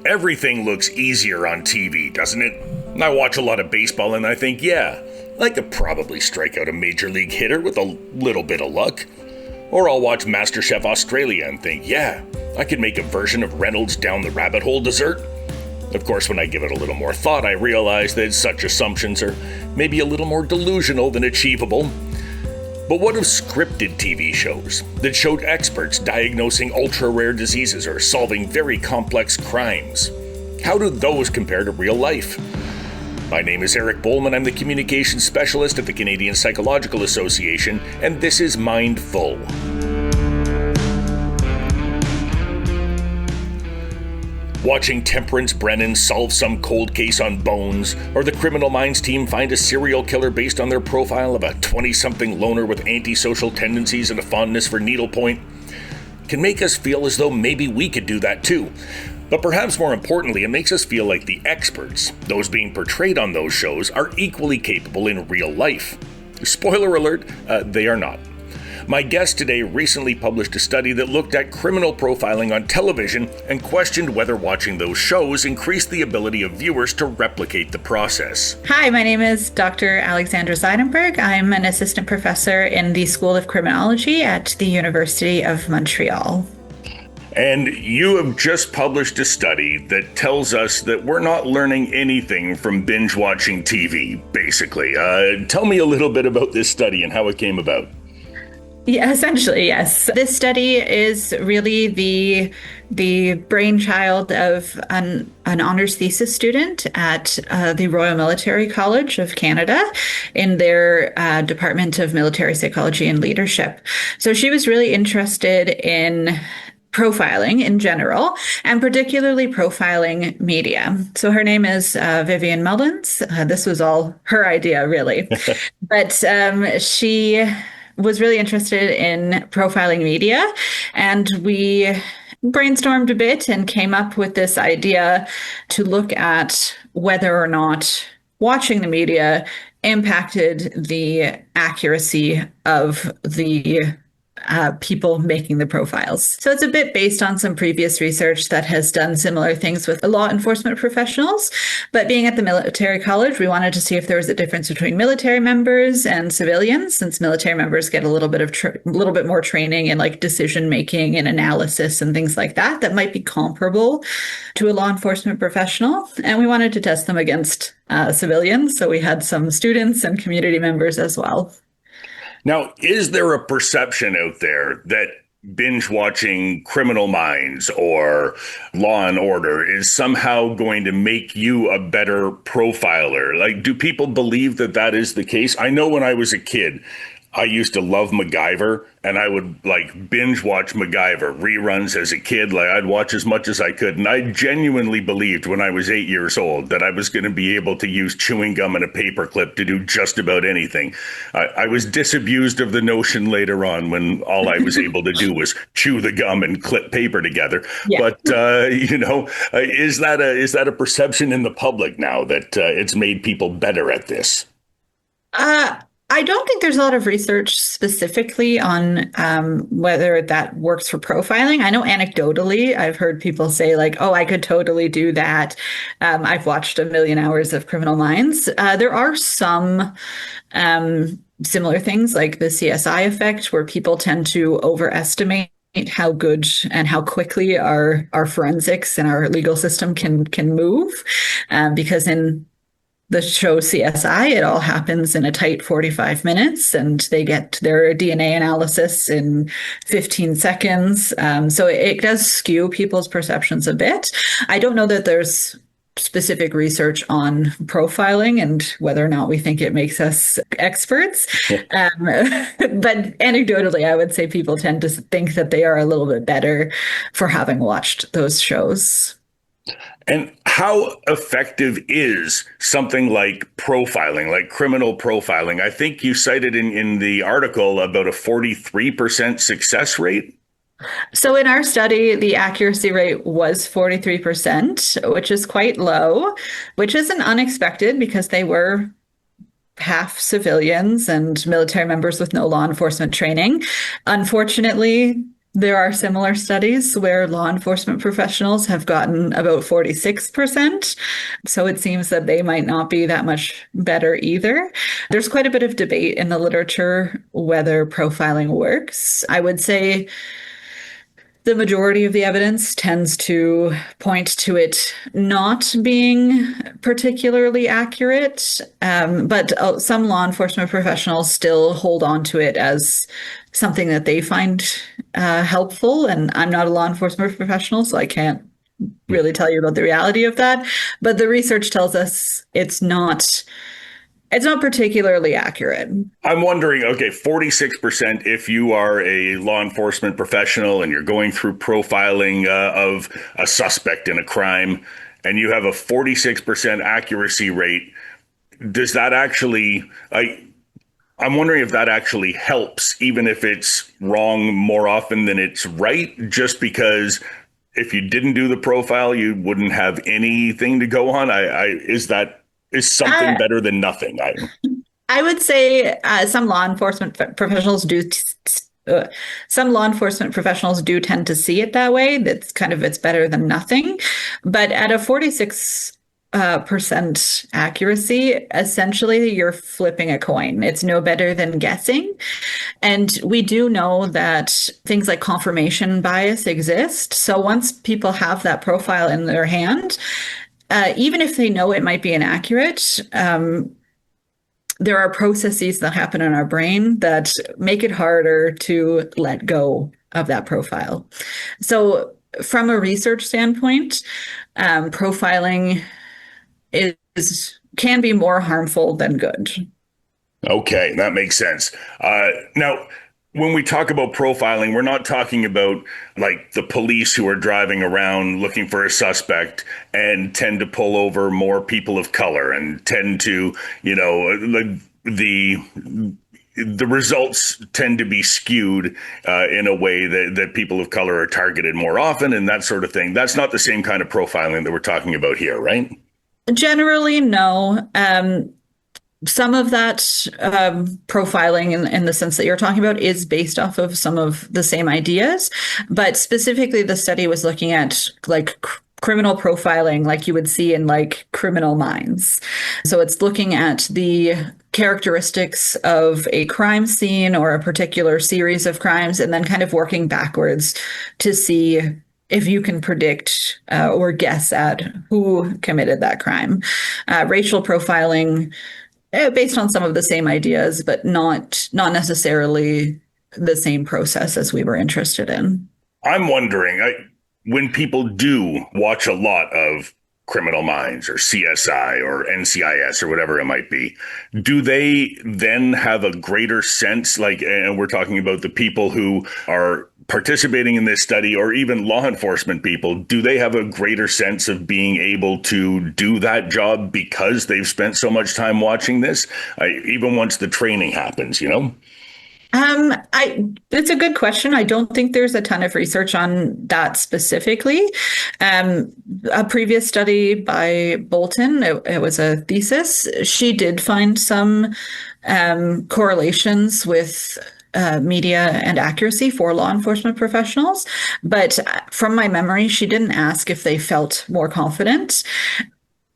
Everything looks easier on TV, doesn't it? I watch a lot of baseball and I think, yeah, I could probably strike out a major league hitter with a little bit of luck. Or I'll watch MasterChef Australia and think, yeah, I could make a version of Reynolds down the rabbit hole dessert. Of course, when I give it a little more thought, I realize that such assumptions are maybe a little more delusional than achievable. But what of scripted TV shows that showed experts diagnosing ultra-rare diseases or solving very complex crimes? How do those compare to real life? My name is Eric Bowman. I'm the communications specialist at the Canadian Psychological Association, and this is Mindful. Watching Temperance Brennan solve some cold case on Bones, or the Criminal Minds team find a serial killer based on their profile of a 20-something loner with antisocial tendencies and a fondness for needlepoint, can make us feel as though maybe we could do that too. But perhaps more importantly, it makes us feel like the experts, those being portrayed on those shows, are equally capable in real life. Spoiler alert, they are not. My guest today recently published a study that looked at criminal profiling on television and questioned whether watching those shows increased the ability of viewers to replicate the process. Hi, my name is Dr. Alexandra Zidenberg. I'm an assistant professor in the School of Criminology at the University of Montreal. And you have just published a study that tells us that we're not learning anything from binge-watching TV, basically. Tell me a little bit about this study and how it came about. Yeah, essentially, yes. This study is really the brainchild of an honors thesis student at the Royal Military College of Canada in their Department of Military Psychology and Leadership. So she was really interested in profiling in general, and particularly profiling media. So her name is Vivian Mullins. This was all her idea, really. But she was really interested in profiling media, and we brainstormed a bit and came up with this idea to look at whether or not watching the media impacted the accuracy of the people making the profiles. So it's a bit based on some previous research that has done similar things with law enforcement professionals. But being at the military college, we wanted to see if there was a difference between military members and civilians, since military members get a little bit more training in like decision making and analysis and things like that that might be comparable to a law enforcement professional. And we wanted to test them against civilians. So we had some students and community members as well. Now, is there a perception out there that binge-watching Criminal Minds or Law and Order is somehow going to make you a better profiler? Like, do people believe that that is the case? I know when I was a kid, I used to love MacGyver, and I would like binge watch MacGyver reruns as a kid. Like I'd watch as much as I could. And I genuinely believed when I was 8 years old that I was going to be able to use chewing gum and a paperclip to do just about anything. I was disabused of the notion later on when all I was able to do was chew the gum and clip paper together. Yeah. But, is that a perception in the public now that it's made people better at this? I don't think there's a lot of research specifically on whether that works for profiling. I know anecdotally, I've heard people say like, oh, I could totally do that. I've watched a million hours of Criminal Minds. There are some similar things like the CSI effect where people tend to overestimate how good and how quickly our forensics and our legal system can move because in the show CSI, it all happens in a tight 45 minutes and they get their DNA analysis in 15 seconds. So it does skew people's perceptions a bit. I don't know that there's specific research on profiling and whether or not we think it makes us experts. Yeah. But anecdotally, I would say people tend to think that they are a little bit better for having watched those shows. And how effective is something like profiling, like criminal profiling? I think you cited in the article about a 43% success rate. So in our study, the accuracy rate was 43%, which is quite low, which isn't unexpected because they were half civilians and military members with no law enforcement training. Unfortunately, There are similar studies where law enforcement professionals have gotten about 46%. So it seems that they might not be that much better either. There's quite a bit of debate in the literature whether profiling works. I would say the majority of the evidence tends to point to it not being particularly accurate, but some law enforcement professionals still hold on to it as something that they find helpful. And I'm not a law enforcement professional, so I can't really tell you about the reality of that. But the research tells us it's not particularly accurate. I'm wondering, okay, 46%, if you are a law enforcement professional and you're going through profiling of a suspect in a crime and you have a 46% accuracy rate, does that actually, I'm wondering if that actually helps, even if it's wrong more often than it's right, just because if you didn't do the profile, you wouldn't have anything to go on. Is something Uh, better than nothing? I would say some law enforcement professionals do. Some law enforcement professionals do tend to see it that way. That's kind of it's better than nothing. But at a 46 percent accuracy, essentially you're flipping a coin. It's no better than guessing. And we do know that things like confirmation bias exist. So once people have that profile in their hand, even if they know it might be inaccurate, there are processes that happen in our brain that make it harder to let go of that profile. So, from a research standpoint, profiling can be more harmful than good. Okay, that makes sense. Now, when we talk about profiling, we're not talking about like the police who are driving around looking for a suspect and tend to pull over more people of color and tend to, the results tend to be skewed in a way that people of color are targeted more often and that sort of thing. That's not the same kind of profiling that we're talking about here, right? Generally, no. Some of that profiling in the sense that you're talking about is based off of some of the same ideas, but specifically the study was looking at like criminal profiling like you would see in like Criminal Minds. So it's looking at the characteristics of a crime scene or a particular series of crimes and then kind of working backwards to see if you can predict or guess at who committed that crime. Racial profiling based on some of the same ideas, but not necessarily the same process as we were interested in. I'm wondering, when people do watch a lot of Criminal Minds or CSI or NCIS or whatever it might be, do they then have a greater sense, like, and we're talking about the people who are participating in this study or even law enforcement people, do they have a greater sense of being able to do that job because they've spent so much time watching this, even once the training happens, you know? It's a good question. I don't think there's a ton of research on that specifically. A previous study by Bolton, it was a thesis. She did find some correlations with media and accuracy for law enforcement professionals. But from my memory, she didn't ask if they felt more confident.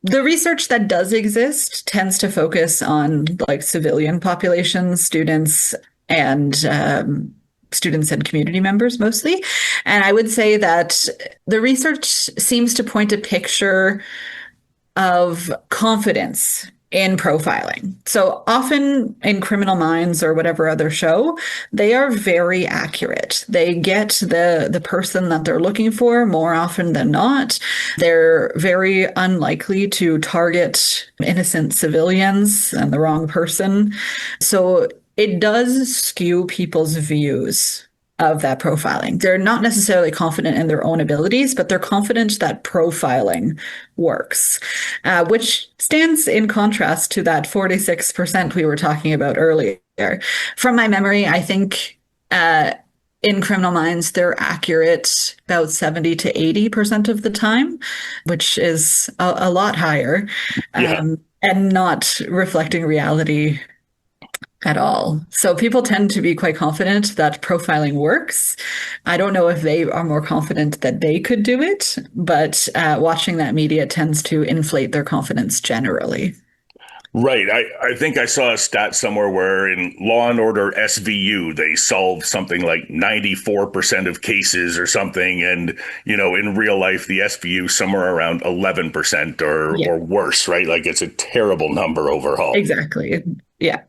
The research that does exist tends to focus on like civilian populations, students and community members mostly. And I would say that the research seems to paint a picture of confidence in profiling. So often in Criminal Minds or whatever other show, they are very accurate. They get the person that they're looking for more often than not. They're very unlikely to target innocent civilians and the wrong person. So it does skew people's views of that profiling. They're not necessarily confident in their own abilities, but they're confident that profiling works, which stands in contrast to that 46% we were talking about earlier. From my memory, I think in Criminal Minds, they're accurate about 70 to 80% of the time, which is a lot higher Yeah. and not reflecting reality at all. So people tend to be quite confident that profiling works. I don't know if they are more confident that they could do it, but watching that media tends to inflate their confidence generally. Right. I think I saw a stat somewhere where in Law and Order SVU, they solved something like 94% of cases or something. And, in real life, the SVU somewhere around 11% Yeah, or worse, right? Like it's a terrible number overall. exactly. Yeah.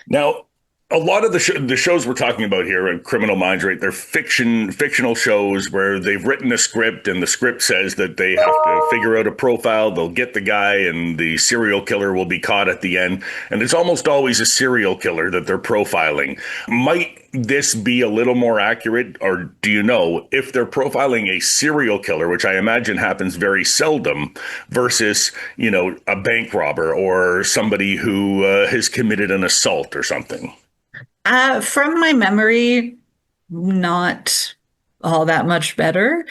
Now, a lot of the shows we're talking about here in Criminal Minds, right? They're fictional shows where they've written a script and the script says that they have to figure out a profile. They'll get the guy and the serial killer will be caught at the end. And it's almost always a serial killer that they're profiling. Might this be a little more accurate, or do you know if they're profiling a serial killer, which I imagine happens very seldom, versus, a bank robber or somebody who has committed an assault or something? From my memory, not all that much better.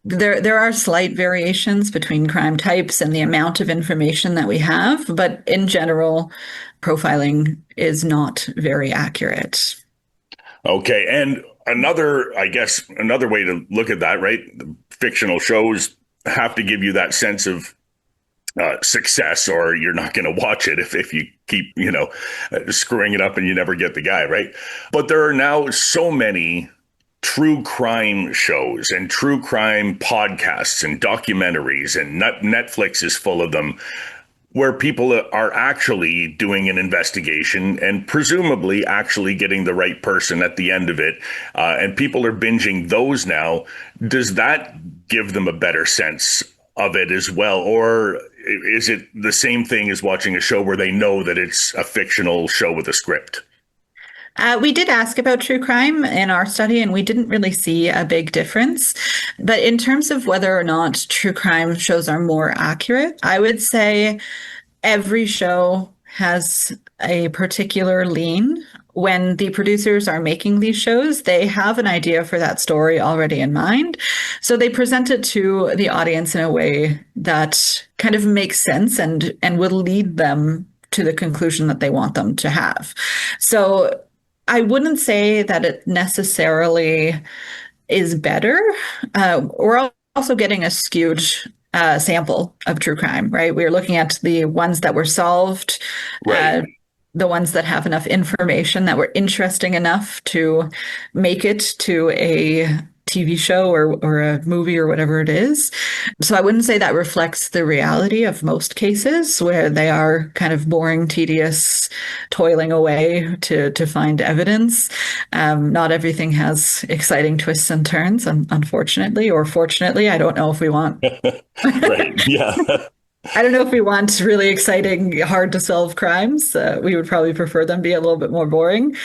There are slight variations between crime types and the amount of information that we have, but in general, profiling is not very accurate. Okay. And I guess, another way to look at that, right? The fictional shows have to give you that sense of success, or you're not going to watch it if you keep, screwing it up and you never get the guy, right? But there are now so many true crime shows and true crime podcasts and documentaries, and Netflix is full of them, where people are actually doing an investigation and presumably actually getting the right person at the end of it. And people are binging those now. Does that give them a better sense of it as well? Or is it the same thing as watching a show where they know that it's a fictional show with a script? We did ask about true crime in our study, and we didn't really see a big difference. But in terms of whether or not true crime shows are more accurate, I would say every show has a particular lean. When the producers are making these shows, they have an idea for that story already in mind. So they present it to the audience in a way that kind of makes sense and will lead them to the conclusion that they want them to have. So I wouldn't say that it necessarily is better. We're also getting a skewed sample of true crime, right? We're looking at the ones that were solved, Right. the ones that have enough information that were interesting enough to make it to a TV show or a movie or whatever it is. So I wouldn't say that reflects the reality of most cases where they are kind of boring, tedious, toiling away to find evidence. Not everything has exciting twists and turns, unfortunately, or fortunately. I don't know if we want Right. Yeah. I don't know if we want really exciting, hard to solve crimes. We would probably prefer them be a little bit more boring.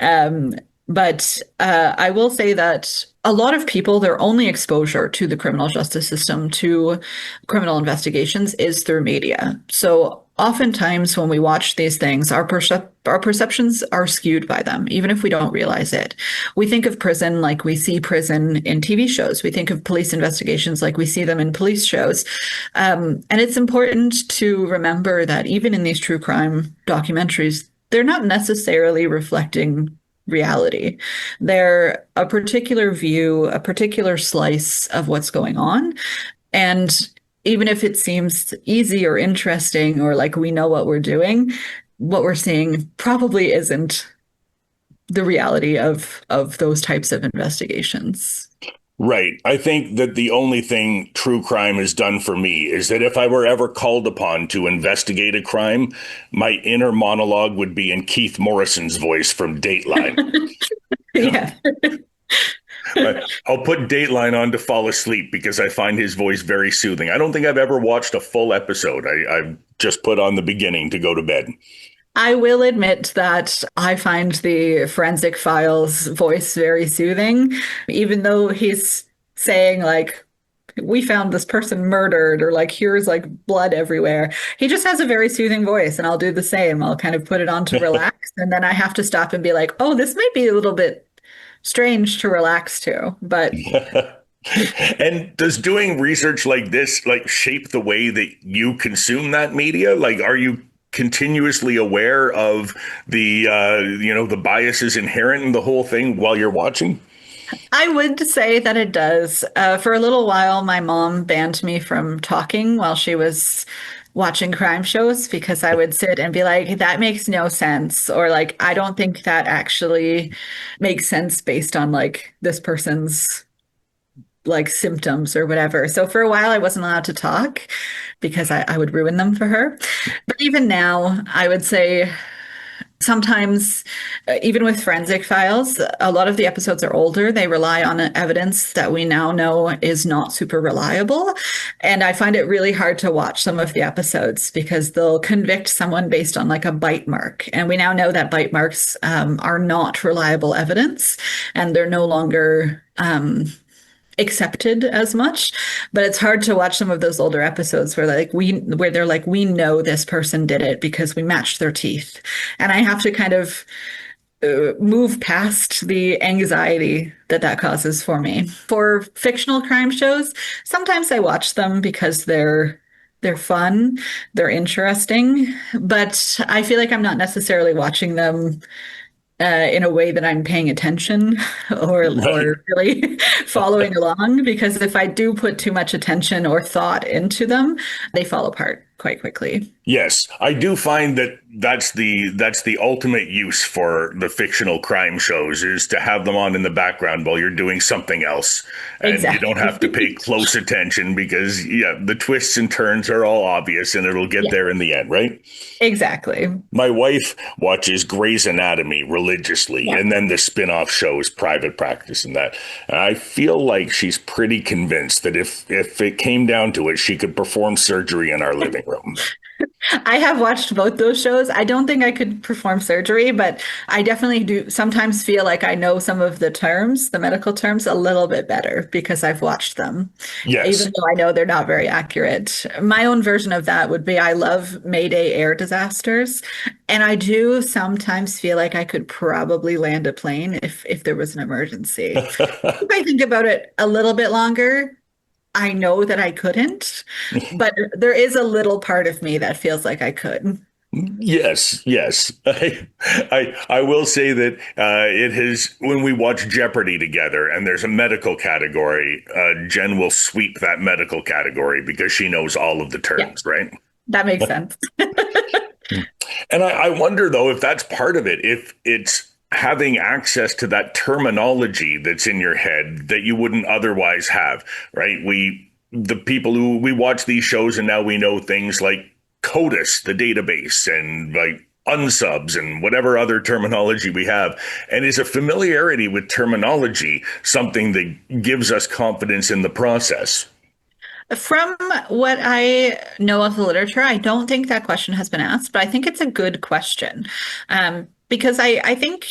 Um, but I will say that a lot of people, their only exposure to the criminal justice system, to criminal investigations, is through media. So oftentimes when we watch these things, our perceptions are skewed by them, even if we don't realize it. We think of prison like we see prison in TV shows. We think of police investigations like we see them in police shows. And it's important to remember that even in these true crime documentaries, they're not necessarily reflecting reality. They're a particular view, a particular slice of what's going on. And even if it seems easy or interesting or like we know what we're doing, what we're seeing probably isn't the reality of those types of investigations. Right. I think that the only thing true crime has done for me is that if I were ever called upon to investigate a crime, my inner monologue would be in Keith Morrison's voice from Dateline. Yeah. I'll put Dateline on to fall asleep because I find his voice very soothing. I don't think I've ever watched a full episode. I've just put on the beginning to go to bed. I will admit that I find the Forensic Files voice very soothing, even though he's saying like, we found this person murdered, or like, here's like blood everywhere. He just has a very soothing voice, and I'll do the same. I'll kind of put it on to relax, and then I have to stop and be like, oh, this might be a little bit strange to relax to, but And does doing research like this like shape the way that you consume that media? Like, are you continuously aware of the biases inherent in the whole thing while you're watching? I would say that it does. For a little while, my mom banned me from talking while she was watching crime shows because I would sit and be like, that makes no sense. Or like, I don't think that actually makes sense based on like this person's like symptoms or whatever. So for a while, I wasn't allowed to talk because I would ruin them for her. But even now, I would say sometimes, even with forensic files, a lot of the episodes are older. They rely on evidence that we now know is not super reliable. And I find it really hard to watch some of the episodes because they'll convict someone based on like a bite mark. And we now know that bite marks are not reliable evidence and they're no longer accepted as much. But it's hard to watch some of those older episodes where they're like, we know this person did it because we matched their teeth. And I have to kind of move past the anxiety that that causes for me. For fictional crime shows, sometimes I watch them because they're fun, they're interesting, but I feel like I'm not necessarily watching them in a way that I'm paying attention Right. or really following along, because if I do put too much attention or thought into them, they fall apart quite quickly. Yes, I do find that that's the ultimate use for the fictional crime shows is to have them on in the background while you're doing something else, and you don't have to Exactly. pay close attention because yeah, the twists and turns are all obvious and it'll get Yeah, there in the end, right? exactly. My wife watches Grey's Anatomy religiously, Yeah. and then the spin-off shows Private Practice and that. And I feel like she's pretty convinced that if it came down to it, she could perform surgery in our living room. I have watched both those shows. I don't think I could perform surgery, but I definitely do sometimes feel like I know some of the terms, the medical terms, a little bit better because I've watched them, even Yes. though I know they're not very accurate. My own version of that would be I love Mayday air disasters, and I do sometimes feel like I could probably land a plane if there was an emergency. If I think about it a little bit longer, I know that I couldn't, but there is a little part of me that feels like I could. Yes, yes. I will say that it has, when we watch Jeopardy together and there's a medical category, Jen will sweep that medical category because she knows all of the Yeah, terms, right? that makes sense. And I wonder, though, if that's part of it, if it's having access to that terminology that's in your head that you wouldn't otherwise have, right? The people who we watch these shows and now we know things like CODIS, the database, and like unsubs and whatever other terminology we have. And is a familiarity with terminology something that gives us confidence in the process? From what I know of the literature, I don't think that question has been asked, but I think it's a good question. Because I think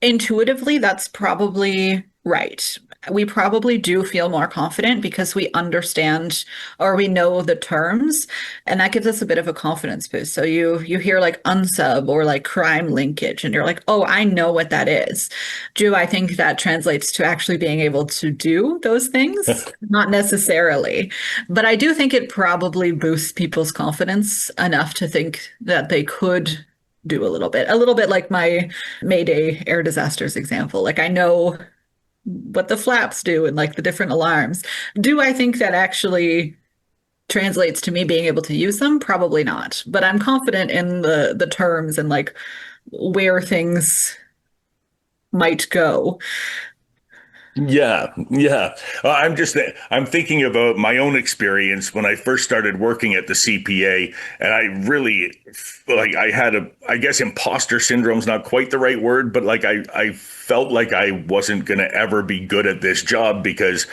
intuitively, that's probably right. We probably do feel more confident because we understand or we know the terms, and that gives us a bit of a confidence boost. So you hear like unsub or like crime linkage, and you're like, oh, I know what that is. Do I think that translates to actually being able to do those things? Not necessarily, but I do think it probably boosts people's confidence enough to think that they could do a little bit like my Mayday air disasters example. Like I know what the flaps do and like the different alarms. Do I think that actually translates to me being able to use them? Probably not. But I'm confident in the terms and like where things might go. Yeah, yeah. I'm thinking about my own experience when I first started working at the CPA, and I really like I had I guess imposter syndrome's not quite the right word, but like I felt like I wasn't going to ever be good at this job because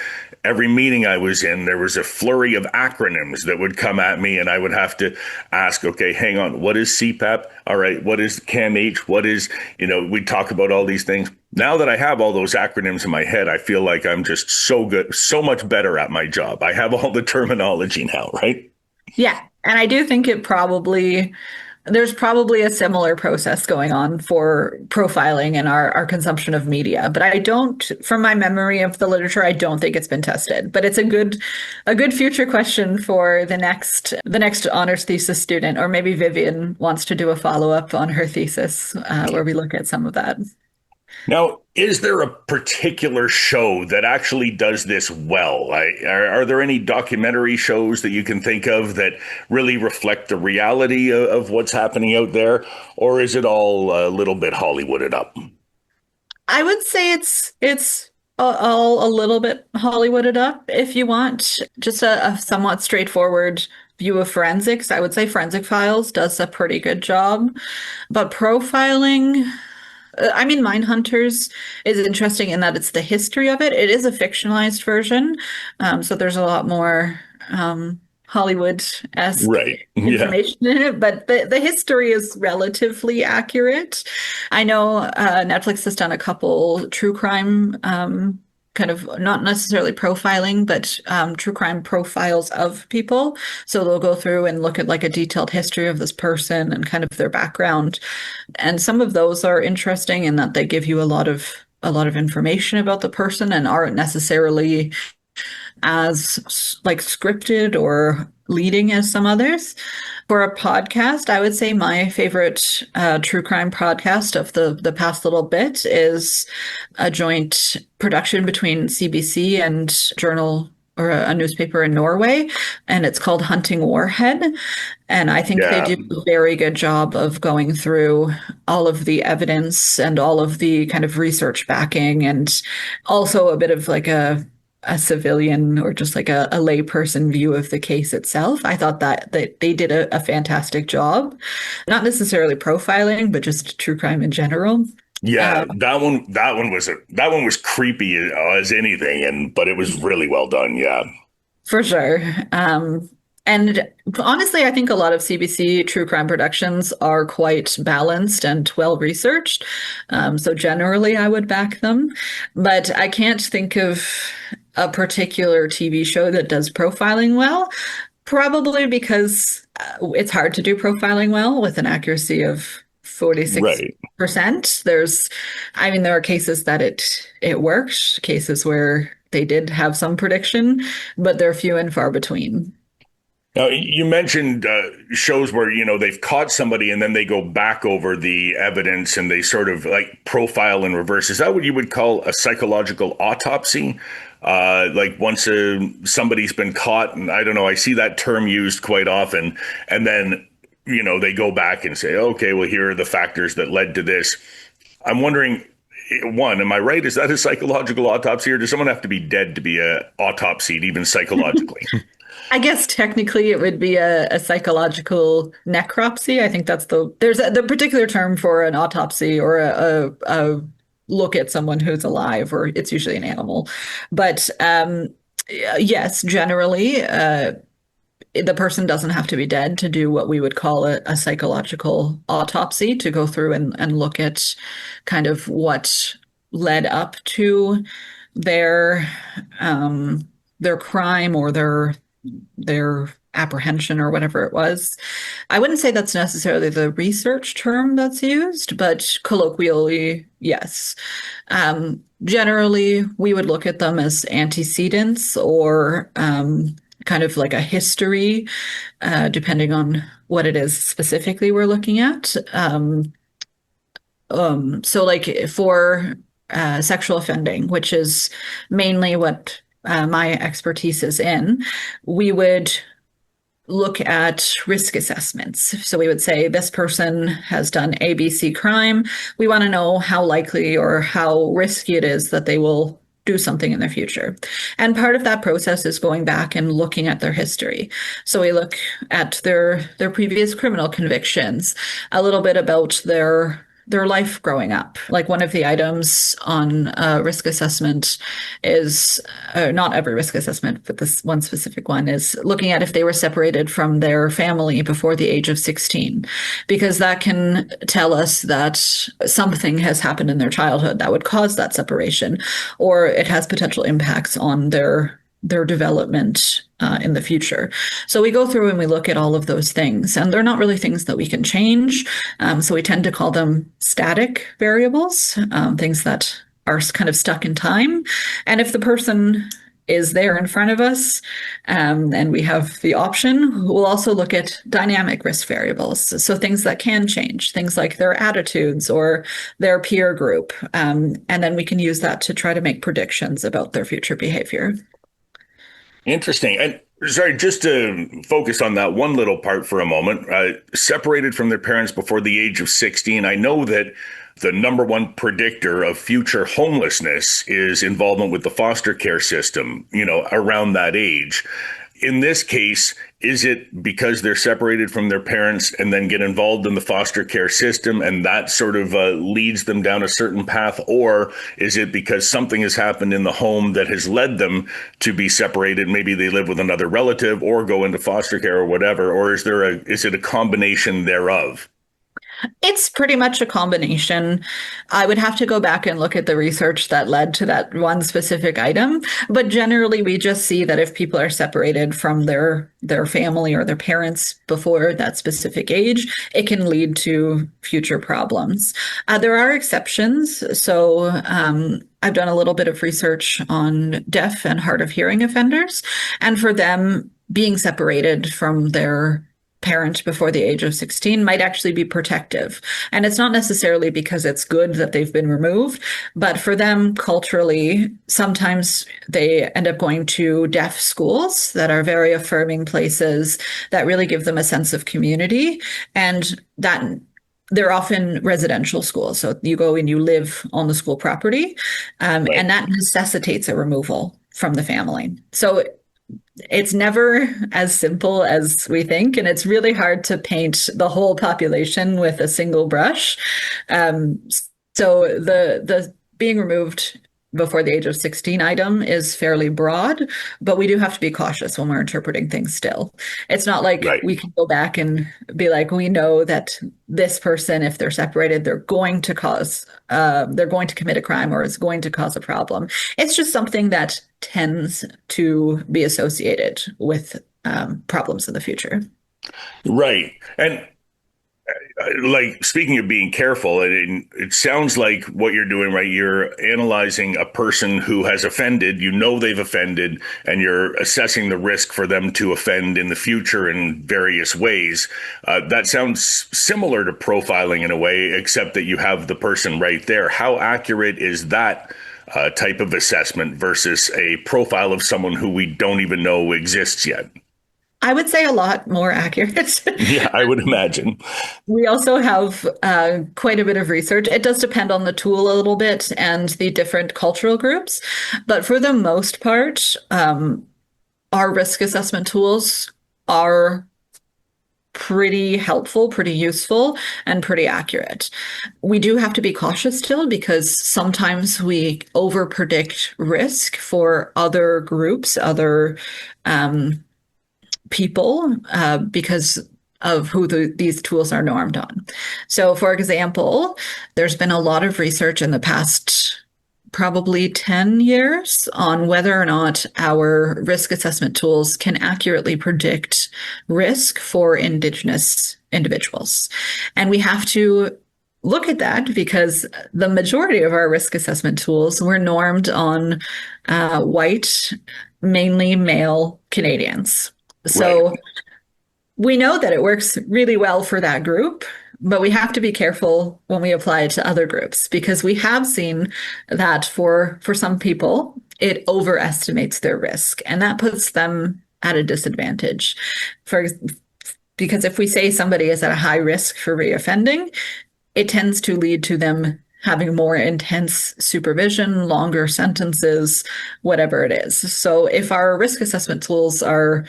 every meeting I was in, there was a flurry of acronyms that would come at me, and I would have to ask, okay, hang on, what is CPAP? All right, what is CAMH? What is, we talk about all these things. Now that I have all those acronyms in my head, I feel like I'm just so good, so much better at my job. I have all the terminology now, right? Yeah. And I do think it probably There's probably a similar process going on for profiling and our consumption of media, but I don't, from my memory of the literature, I don't think it's been tested. But it's a good future question for the next honors thesis student, or maybe Vivian wants to do a follow-up on her thesis where we look at some of that. Now, is there a particular show that actually does this well? Are there any documentary shows that you can think of that really reflect the reality of what's happening out there? Or is it all a little bit Hollywooded up? I would say it's all a little bit Hollywooded up. If you want just a somewhat straightforward view of forensics, I would say Forensic Files does a pretty good job. But profiling, I mean, Mindhunters is interesting in that it's the history of it. It is a fictionalized version, so there's a lot more Hollywood-esque Right. Yeah. information in it, but the history is relatively accurate. I know Netflix has done a couple true crime kind of not necessarily profiling, but true crime profiles of people. So they'll go through and look at like a detailed history of this person and kind of their background. And some of those are interesting in that they give you a lot of information about the person and aren't necessarily as like scripted or leading as some others. For a podcast, I would say my favorite true crime podcast of the past little bit is a joint production between CBC and Journal or a newspaper in Norway, and it's called Hunting Warhead. And I think they Yeah. do a very good job of going through all of the evidence and all of the kind of research backing, and also a bit of like a civilian or just like a layperson view of the case itself. I thought that they did a fantastic job, not necessarily profiling, but just true crime in general. Yeah, Um, that one was creepy as anything, and but it was really well done. Yeah. for sure. And honestly, I think a lot of CBC true crime productions are quite balanced and well researched. So generally, I would back them. But I can't think of a particular TV show that does profiling well, probably because it's hard to do profiling well with an accuracy of 46%. Right. I mean, there are cases that it works, cases where they did have some prediction, but they're few and far between. Now, you mentioned shows where, they've caught somebody and then they go back over the evidence and they sort of like profile in reverse. Is that what you would call a psychological autopsy? Like once somebody's been caught, and I don't know, I see that term used quite often. And then, they go back and say, okay, well, here are the factors that led to this. I'm wondering, one, am I right? Is that a psychological autopsy, or does someone have to be dead to be autopsied, even psychologically? I guess technically it would be a psychological necropsy. I think the particular term for an autopsy or a look at someone who's alive, or it's usually an animal. But yes, generally, the person doesn't have to be dead to do what we would call a psychological autopsy, to go through and look at kind of what led up to their their crime or their apprehension or whatever it was. I wouldn't say that's necessarily the research term that's used, but colloquially, yes. Generally, we would look at them as antecedents or kind of like a history, depending on what it is specifically we're looking at. So like for sexual offending, which is mainly what my expertise is in, we would look at risk assessments. So we would say this person has done ABC crime. We want to know how likely or how risky it is that they will do something in the future. And part of that process is going back and looking at their history. So we look at their previous criminal convictions, a little bit about their life growing up. Like one of the items on risk assessment is not every risk assessment, but this one specific one is looking at if they were separated from their family before the age of 16, because that can tell us that something has happened in their childhood that would cause that separation, or it has potential impacts on their development in the future. So we go through and we look at all of those things, and they're not really things that we can change. So we tend to call them static variables, things that are kind of stuck in time. And if the person is there in front of us, and we have the option, we'll also look at dynamic risk variables. So things that can change, things like their attitudes or their peer group. And then we can use that to try to make predictions about their future behavior. Interesting. And sorry, just to focus on that one little part for a moment, separated from their parents before the age of 16, I know that the number one predictor of future homelessness is involvement with the foster care system, around that age. In this case, is it because they're separated from their parents and then get involved in the foster care system and that sort of leads them down a certain path? Or is it because something has happened in the home that has led them to be separated? Maybe they live with another relative or go into foster care or whatever. Or is it a combination thereof? It's pretty much a combination. I would have to go back and look at the research that led to that one specific item. But generally, we just see that if people are separated from their family or their parents before that specific age, it can lead to future problems. There are exceptions. So I've done a little bit of research on deaf and hard of hearing offenders. And for them, being separated from their parent before the age of 16 might actually be protective. And it's not necessarily because it's good that they've been removed, but for them culturally, sometimes they end up going to deaf schools that are very affirming places that really give them a sense of community. And that they're often residential schools. So you go and you live on the school property, Right. and that necessitates a removal from the family. So it's never as simple as we think, and it's really hard to paint the whole population with a single brush. Um, so the being removed before the age of 16 item is fairly broad, but we do have to be cautious when we're interpreting things still. It's not like Right. we can go back and be like, we know that this person, if they're separated, they're going to commit a crime or is going to cause a problem. It's just something that tends to be associated with problems in the future. Right. And like speaking of being careful, it sounds like what you're doing, right? You're analyzing a person who has offended, they've offended, and you're assessing the risk for them to offend in the future in various ways. That sounds similar to profiling in a way, except that you have the person right there. How accurate is that type of assessment versus a profile of someone who we don't even know exists yet? I would say a lot more accurate. Yeah, I would imagine. We also have quite a bit of research. It does depend on the tool a little bit and the different cultural groups. But for the most part, our risk assessment tools are pretty helpful, pretty useful, and pretty accurate. We do have to be cautious still because sometimes we overpredict risk for other groups, other people, because of who these tools are normed on. So, for example, there's been a lot of research in the past probably 10 years on whether or not our risk assessment tools can accurately predict risk for Indigenous individuals. And we have to look at that because the majority of our risk assessment tools were normed on white, mainly male Canadians. Right. So we know that it works really well for that group, but we have to be careful when we apply it to other groups because we have seen that for some people, it overestimates their risk and that puts them at a disadvantage. Because if we say somebody is at a high risk for reoffending, it tends to lead to them having more intense supervision, longer sentences, whatever it is. So if our risk assessment tools are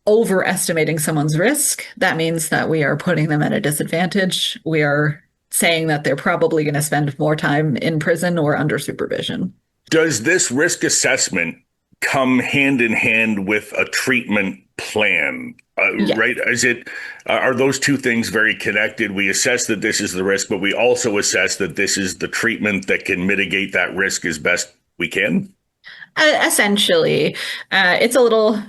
overestimating someone's risk, that means that we are putting them at a disadvantage. We are saying that they're probably going to spend more time in prison or under supervision. Does this risk assessment come hand in hand with a treatment plan? Yeah. Right? Are those two things very connected? We assess that this is the risk, but we also assess that this is the treatment that can mitigate that risk as best we can. Essentially, it's a little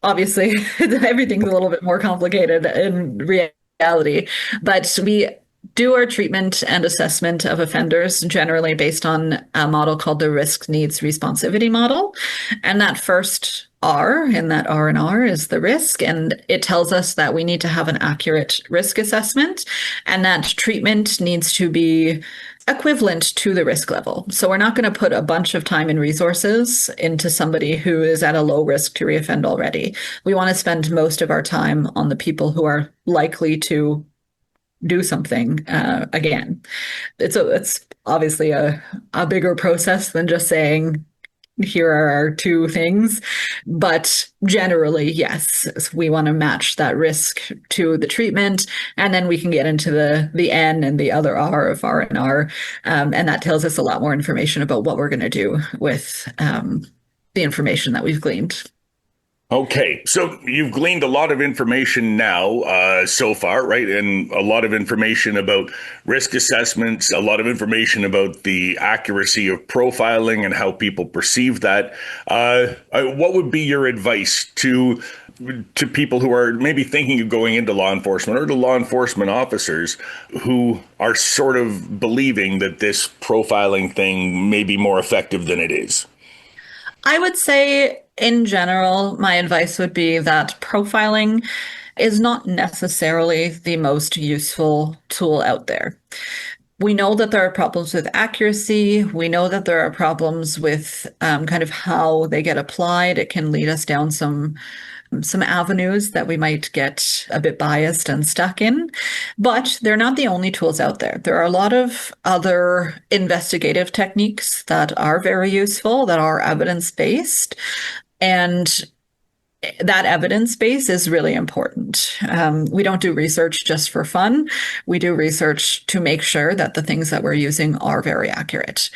obviously everything's a little bit more complicated in reality, but we do our treatment and assessment of offenders generally based on a model called the risk needs responsivity model. And that first R in that R and R is the risk, and it tells us that we need to have an accurate risk assessment and that treatment needs to be equivalent to the risk level. So we're not going to put a bunch of time and resources into somebody who is at a low risk to reoffend already. We want to spend most of our time on the people who are likely to do something again. It's obviously a bigger process than just saying here are our two things. But generally, yes, we want to match that risk to the treatment. And then we can get into the N and the other R of R and R. And that tells us a lot more information about what we're going to do with the information that we've gleaned. Okay, so you've gleaned a lot of information now so far, right? And a lot of information about risk assessments, a lot of information about the accuracy of profiling and how people perceive that. What would be your advice to people who are maybe thinking of going into law enforcement or to law enforcement officers who are sort of believing that this profiling thing may be more effective than it is? I would say, in general, my advice would be that profiling is not necessarily the most useful tool out there. We know that there are problems with accuracy. We know that there are problems with kind of how they get applied. It can lead us down some avenues that we might get a bit biased and stuck in. But they're not the only tools out there. There are a lot of other investigative techniques that are very useful, that are evidence-based. And that evidence base is really important. We don't do research just for fun. We do research to make sure that the things that we're using are very accurate.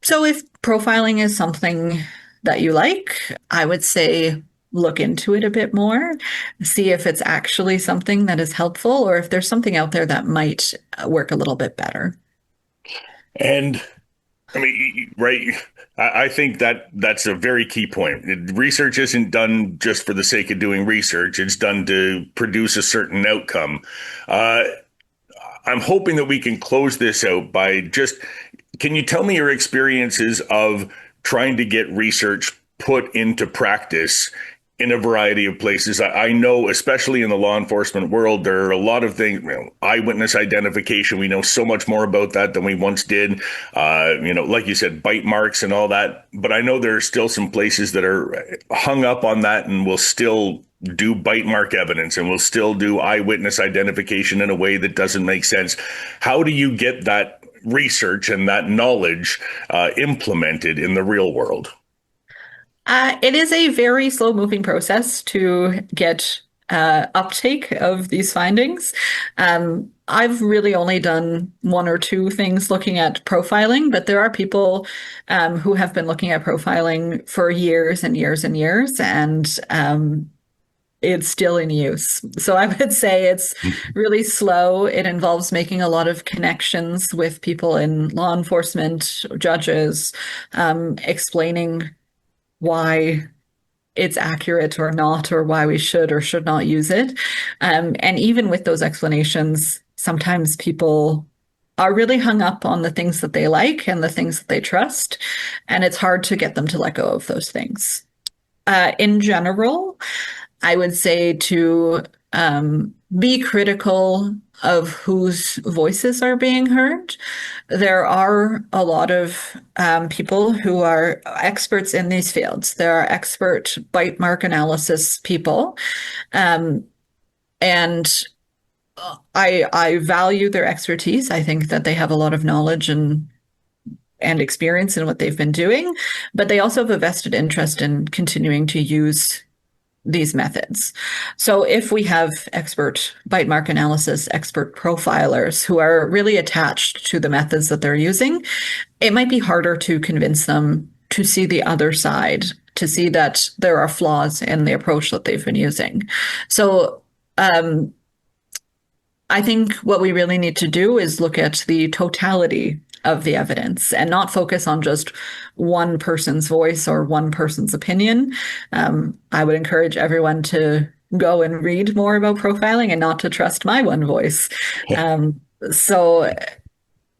So if profiling is something that you like, I would say look into it a bit more, see if it's actually something that is helpful or if there's something out there that might work a little bit better. And I mean, right. I think that that's a very key point. Research isn't done just for the sake of doing research. It's done to produce a certain outcome. Uh, I'm hoping that we can close this out by just, can you tell me your experiences of trying to get research put into practice in a variety of places? I know, especially in the law enforcement world, there are a lot of things, eyewitness identification. We know so much more about that than we once did. Like you said, bite marks and all that. But I know there are still some places that are hung up on that and will still do bite mark evidence and will still do eyewitness identification in a way that doesn't make sense. How do you get that research and that knowledge implemented in the real world? It is a very slow moving process to get uptake of these findings. I've really only done one or two things looking at profiling, but there are people who have been looking at profiling for years and years and years, and it's still in use. So I would say it's really slow. It involves making a lot of connections with people in law enforcement, judges, explaining why it's accurate or not, or why we should or should not use it. And even with those explanations, sometimes people are really hung up on the things that they like and the things that they trust. And it's hard to get them to let go of those things. In general, I would say to be critical of whose voices are being heard. There are a lot of people who are experts in these fields. There are expert bite mark analysis people. And I value their expertise. I think that they have a lot of knowledge and experience in what they've been doing, but they also have a vested interest in continuing to use these methods. So if we have expert bite mark analysis, expert profilers who are really attached to the methods that they're using, it might be harder to convince them to see the other side, to see that there are flaws in the approach that they've been using. So I think what we really need to do is look at the totality of the evidence and not focus on just one person's voice or one person's opinion. I would encourage everyone to go and read more about profiling and not to trust my one voice. So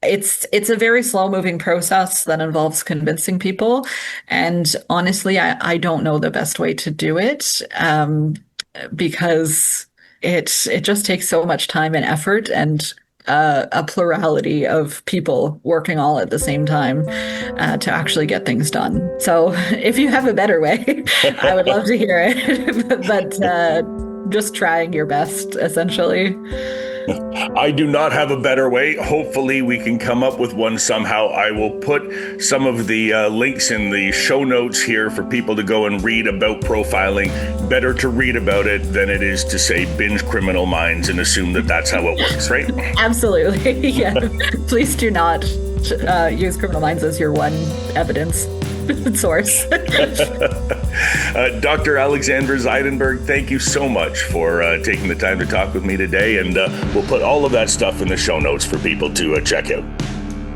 it's a very slow moving process that involves convincing people. And honestly, I don't know the best way to do it, because it just takes so much time and effort and a plurality of people working all at the same time to actually get things done. So if you have a better way, I would love to hear it. But just trying your best, essentially. I do not have a better way. Hopefully we can come up with one somehow. I will put some of the links in the show notes here for people to go and read about profiling. Better to read about it than it is to say binge Criminal Minds and assume that that's how it works, right? Absolutely. Yeah. Please do not use Criminal Minds as your one evidence source. Dr. Alexandra Zidenberg, thank you so much for taking the time to talk with me today, and we'll put all of that stuff in the show notes for people to check out.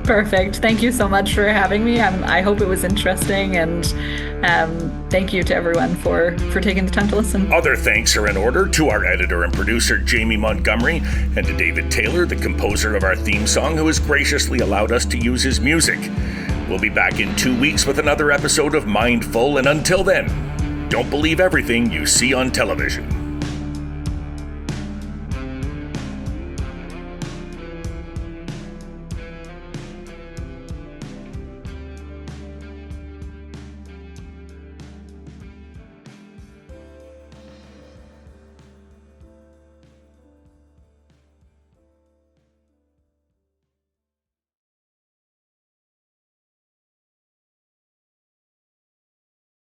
Perfect. Thank you so much for having me. I hope it was interesting, and thank you to everyone for taking the time to listen. Other thanks are in order to our editor and producer, Jamie Montgomery, and to David Taylor, the composer of our theme song, who has graciously allowed us to use his music. We'll be back in 2 weeks with another episode of Mindful, and until then, don't believe everything you see on television.